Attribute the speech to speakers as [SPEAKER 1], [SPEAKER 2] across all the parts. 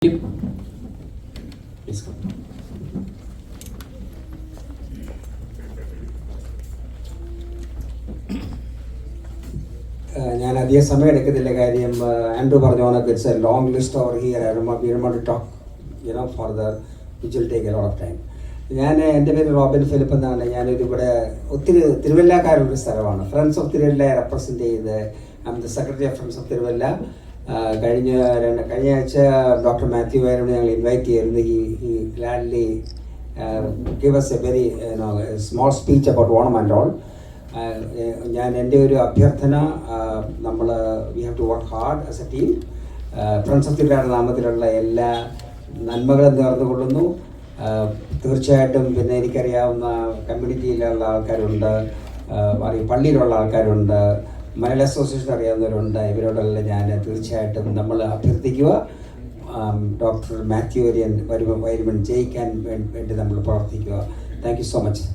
[SPEAKER 1] Please come.
[SPEAKER 2] ഞാൻ അധികം സമയം എടുക്കത്തില്ല. കാര്യം ആൻഡ്രൂ പറഞ്ഞ കണക്ക് it's a long list over here. We don't want to talk further, which will take a lot of time. എൻ്റെ പേര് റോബിൻ ഫിലിപ്പ് എന്നാണ്. ഞാനിവിടെ ഒത്തിരി തിരുവല്ലക്കാരുള്ളൊരു സ്ഥലമാണ്. ഫ്രണ്ട്സ് ഓഫ് തിരുവല്ല റെപ്രസെൻറ്റ് ചെയ്ത് I am the secretary of friends of Thiruvalla. കഴിഞ്ഞ ആഴ്ച ഡോക്ടർ മാത്യു വയറിനെ ഞങ്ങൾ ഇൻവൈറ്റ് ചെയ്തിരുന്നു. He gladly give us a very small speech about Onam and all. ഞാൻ എൻ്റെ ഒരു അഭ്യർത്ഥന, നമ്മൾ we have to work hard as a team. Friends of തിരുവല്ലയുടെ നാമത്തിലുള്ള എല്ലാ നന്മകളും നേർന്നുകൊള്ളുന്നു. തീർച്ചയായിട്ടും പിന്നെ എനിക്കറിയാവുന്ന കമ്മ്യൂണിറ്റിയിലുള്ള ആൾക്കാരുണ്ട്, പള്ളിയിലുള്ള ആൾക്കാരുണ്ട്, മലയാളി അസോസിയേഷൻ അറിയാവുന്നവരുണ്ട്. ഇവരോടെല്ലാം ഞാൻ തീർച്ചയായിട്ടും നമ്മൾ അഭ്യർത്ഥിക്കുക, ഡോക്ടർ മാത്യു വൈരമൺ ജയിക്കാൻ വേണ്ടി നമ്മൾ പ്രവർത്തിക്കുക. Thank you so much.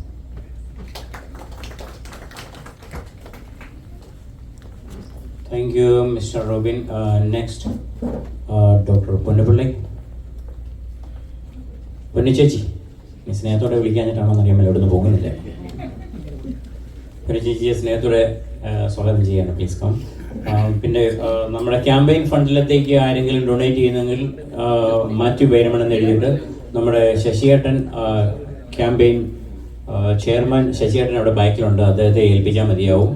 [SPEAKER 1] Thank you, Mr. Robin. Next, Dr. Ponnapillai. പൊന്നു ചേച്ചി, സ്നേഹത്തോടെ വിളിക്കാഞ്ഞിട്ടാണോ അറിയാമല്ലോ, ഇവിടെ നിന്ന് പോകുന്നില്ല. പൊന്നു ചേച്ചിയെ സ്നേഹത്തോടെ സ്വാഗതം ചെയ്യാണ്. Please come. പിന്നെ നമ്മുടെ ക്യാമ്പയിൻ ഫണ്ടിലത്തേക്ക് ആരെങ്കിലും ഡൊണേറ്റ് ചെയ്യുന്നെങ്കിൽ മാത്യു വൈരമൺ എന്ന് എഴുതിയിട്ട് നമ്മുടെ ശശിയേട്ടൻ, ക്യാമ്പയിൻ ചെയർമാൻ ശശിയേട്ടൻ അവിടെ ബാക്കിലുണ്ട്, അദ്ദേഹത്തെ ഏൽപ്പിച്ചാൽ മതിയാവും.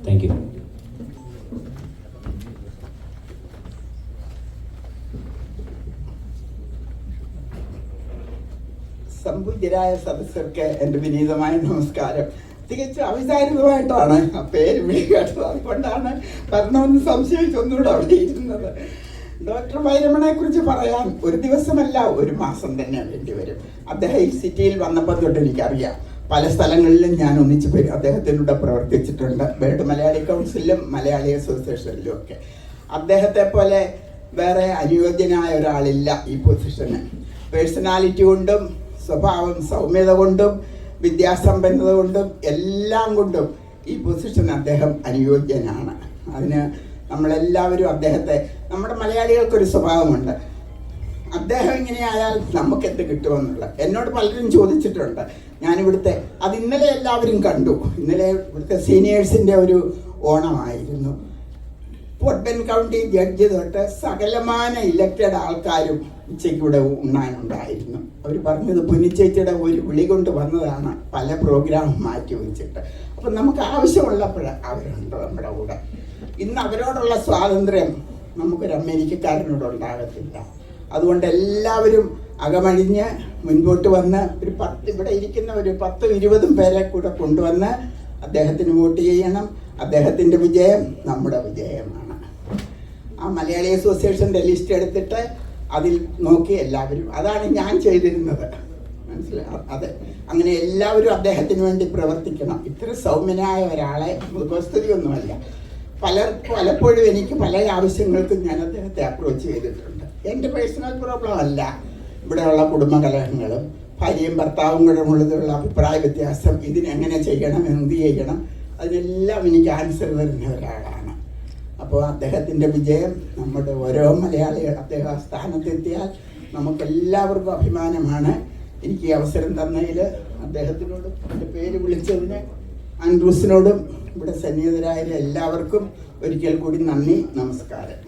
[SPEAKER 1] Thank you.
[SPEAKER 3] സംപൂജ്യരായ സദസ്യർക്ക് എൻ്റെ വിനീതമായ നമസ്കാരം. തികച്ചും അവിചാരിതമായിട്ടാണ് ആ പേര് വിളി കേട്ടത്. അതുകൊണ്ടാണ് വരണമെന്ന് സംശയിച്ചൊന്നുകൂടെ അവിടെ ഇരുന്നത്. ഡോക്ടർ വൈരമണെ കുറിച്ച് പറയാൻ ഒരു ദിവസമല്ല, ഒരു മാസം തന്നെ വേണ്ടിവരും. അദ്ദേഹം ഈ സിറ്റിയിൽ വന്നപ്പോൾ തൊട്ട് എനിക്കറിയാം. പല സ്ഥലങ്ങളിലും ഞാൻ ഒന്നിച്ച് അദ്ദേഹത്തിലൂടെ പ്രവർത്തിച്ചിട്ടുണ്ട്. ബേഡ് മലയാളി കൗൺസിലും മലയാളി അസോസിയേഷനിലും ഒക്കെ. അദ്ദേഹത്തെ പോലെ വേറെ അനുയോജ്യനായ ഒരാളില്ല ഈ പൊസിഷന്. പേഴ്സണാലിറ്റി കൊണ്ടും സ്വഭാവം സൗമ്യത കൊണ്ടും വിദ്യാസമ്പന്നത കൊണ്ടും എല്ലാം കൊണ്ടും ഈ പൊസിഷൻ അദ്ദേഹം അനുയോജ്യനാണ്. അതിന് നമ്മളെല്ലാവരും അദ്ദേഹത്തെ, നമ്മുടെ മലയാളികൾക്കൊരു സ്വഭാവമുണ്ട്, അദ്ദേഹം ഇങ്ങനെയായാൽ നമുക്കെന്ത് കിട്ടുമെന്നുള്ള. എന്നോട് പലരും ചോദിച്ചിട്ടുണ്ട്. ഞാനിവിടുത്തെ അത് ഇന്നലെ എല്ലാവരും കണ്ടു. ഇന്നലെ ഇവിടുത്തെ സീനിയേഴ്സിൻ്റെ ഒരു ഓണമായിരുന്നു. പോർട്ട് കൗണ്ടി ജഡ്ജ് തൊട്ട് സകലമാന ഇലക്റ്റഡ് ആൾക്കാരും ഉച്ചയ്ക്ക് ഇവിടെ ഉണ്ണാനുണ്ടായിരുന്നു. അവർ പറഞ്ഞത് പുന്നിച്ചേച്ചിയുടെ ഒരു വിളി കൊണ്ട് വന്നതാണ്, പല പ്രോഗ്രാമും മാറ്റി വെച്ചിട്ട്. അപ്പം നമുക്ക് ആവശ്യമുള്ളപ്പോൾ അവരുണ്ട് നമ്മുടെ കൂടെ. ഇന്ന് അവരോടുള്ള സ്വാതന്ത്ര്യം നമുക്കൊരു അമേരിക്കക്കാരനോടുണ്ടാകത്തില്ല. അതുകൊണ്ട് എല്ലാവരും അകമഴിഞ്ഞ് മുൻപോട്ട് വന്ന് ഇവിടെ ഇരിക്കുന്ന ഒരു 10-20 പേരെ കൂടെ കൊണ്ടുവന്ന് അദ്ദേഹത്തിന് വോട്ട് ചെയ്യണം. അദ്ദേഹത്തിൻ്റെ വിജയം നമ്മുടെ വിജയമാണ്. ആ മലയാളി അസോസിയേഷൻ്റെ ലിസ്റ്റ് എടുത്തിട്ട് അതിൽ നോക്കി എല്ലാവരും, അതാണ് ഞാൻ ചെയ്തിരുന്നത്. മനസ്സിലായി? അതെ, അങ്ങനെ എല്ലാവരും അദ്ദേഹത്തിന് വേണ്ടി പ്രവർത്തിക്കണം. ഇത്ര സൗമ്യനായ ഒരാളെ മുഖസ്തുതിയൊന്നുമല്ല. പലപ്പോഴും എനിക്ക് പല ആവശ്യങ്ങൾക്കും ഞാൻ അദ്ദേഹത്തെ അപ്രോച്ച് ചെയ്തിട്ടുണ്ട്. എൻ്റെ പേഴ്സണൽ പ്രോബ്ലം അല്ല, ഇവിടെയുള്ള കുടുംബകലഹങ്ങളും ഭാര്യയും ഭർത്താവും കൂടെ ഉള്ളതുള്ള അഭിപ്രായ വ്യത്യാസം, ഇതിനെങ്ങനെ ചെയ്യണം, എന്ത് ചെയ്യണം, അതിനെല്ലാം എനിക്ക് ആൻസർ തരുന്ന ഒരാളാണ്. അപ്പോൾ അദ്ദേഹത്തിൻ്റെ വിജയം നമ്മുടെ ഓരോ മലയാളികൾ അദ്ദേഹം ആ സ്ഥാനത്തെത്തിയാൽ നമുക്കെല്ലാവർക്കും അഭിമാനമാണ്. എനിക്ക് ഈ അവസരം തന്നതിൽ അദ്ദേഹത്തിനോടും എൻ്റെ പേര് വിളിച്ചതിന് ആൻഡ്രൂസിനോടും ഇവിടെ സന്നിഹിതരായ എല്ലാവർക്കും ഒരിക്കൽ കൂടി നന്ദി, നമസ്കാരം.